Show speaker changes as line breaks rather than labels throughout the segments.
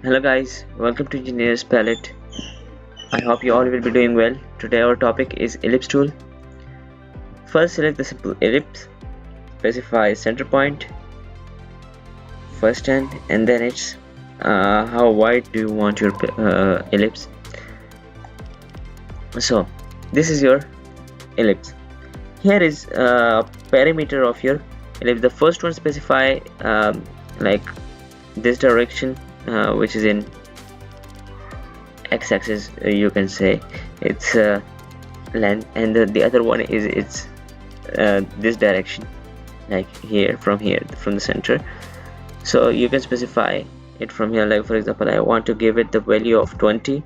Hello guys, welcome to Engineer's Palette. I hope you all will be doing well. Today our topic is ellipse tool. First select the simple ellipse, specify center point, first end, and then it's how wide do you want your ellipse. So this is your ellipse. Here is perimeter of your ellipse. The first one specify like this direction, which is in x-axis, you can say it's length, and the other one is it's this direction, like from the center. So you can specify it from here, like for example I want to give it the value of 20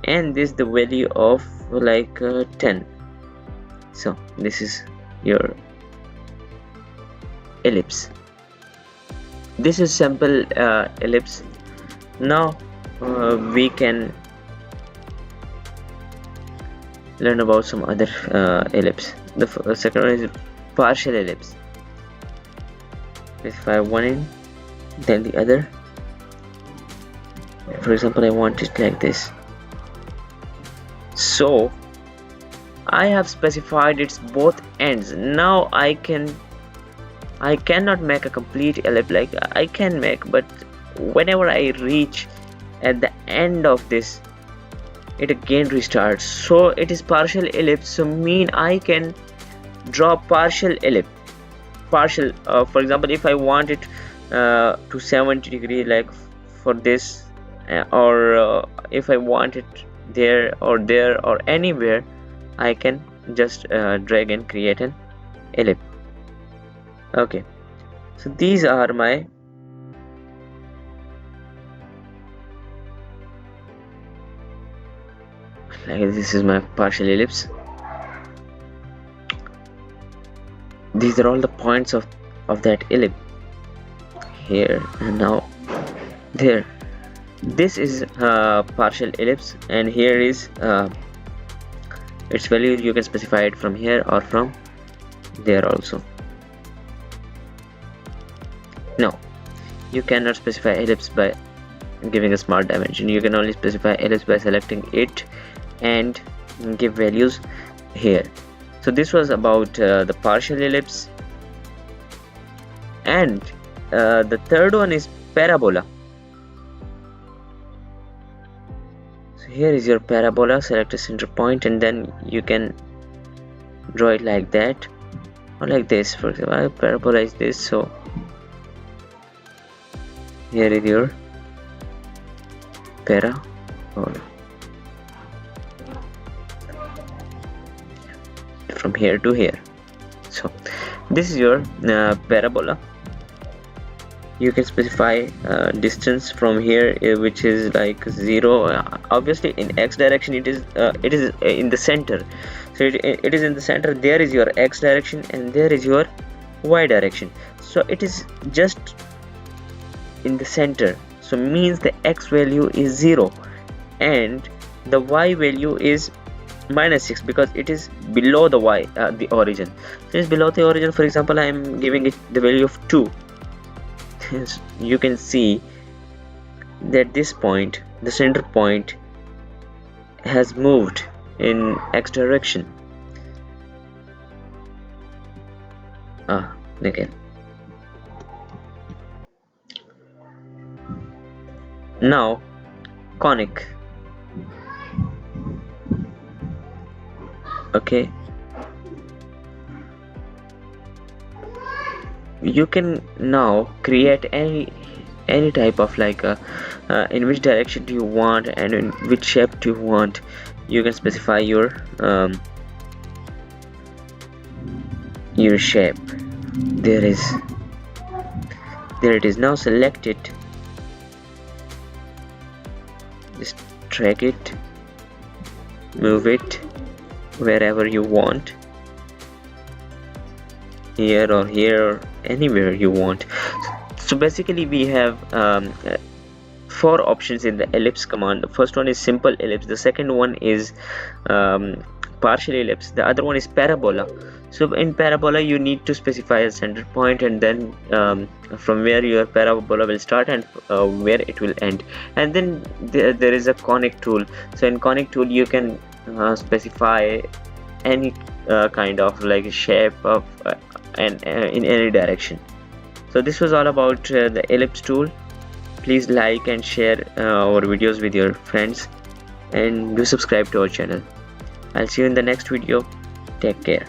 and this the value of like 10. So this is your ellipse. This is simple ellipse. Now we can learn about some other ellipse. The second one is partial ellipse. Specify one end, then the other. For example, I want it like this. So I have specified its both ends. Now I cannot make a complete ellipse, like I can make, but whenever I reach at the end of this, it again restarts. So it is partial ellipse, so mean I can draw partial ellipse. For example, if I want it to 70 degree, like for this, or if I want it there or anywhere, I can just drag and create an ellipse. Okay, so these are my this is my partial ellipse. These are all the points of that ellipse here and now there. This is partial ellipse, and here is its value. You can specify it from here or from there also. No, you cannot specify ellipse by giving a smart dimension. You can only specify ellipse by selecting it and give values here. So this was about the partial ellipse, and the third one is parabola. So here is your parabola. Select a center point and then you can draw it like that or like this. For example, parabola is this, so here is your parabola. From here to here. So this is your parabola. You can specify distance from here, which is like 0. Obviously in x direction it is in the center, so it is in the center. There is your x direction and there is your y direction, so it is just in the center, so means the x value is 0 and the y value is -6 because it is below the y, the origin. So it's below the origin. For example, I am giving it the value of 2. You can see that this point, the center point, has moved in x direction. Again. Now conic. Okay, you can now create any type of like in which direction do you want and in which shape do you want. You can specify your shape. There it is. Now select it, just drag it, move it wherever you want, here or here, anywhere you want. So basically we have 4 options in the ellipse command. The first one is simple ellipse, the second one is partial ellipse, the other one is parabola. So in parabola you need to specify a center point, and then from where your parabola will start and where it will end. And then there is a conic tool. So in conic tool you can specify any kind of like shape of and in any direction. So this was all about the ellipse tool. Please like and share our videos with your friends, and do subscribe to our channel. I'll see you in the next video. Take care.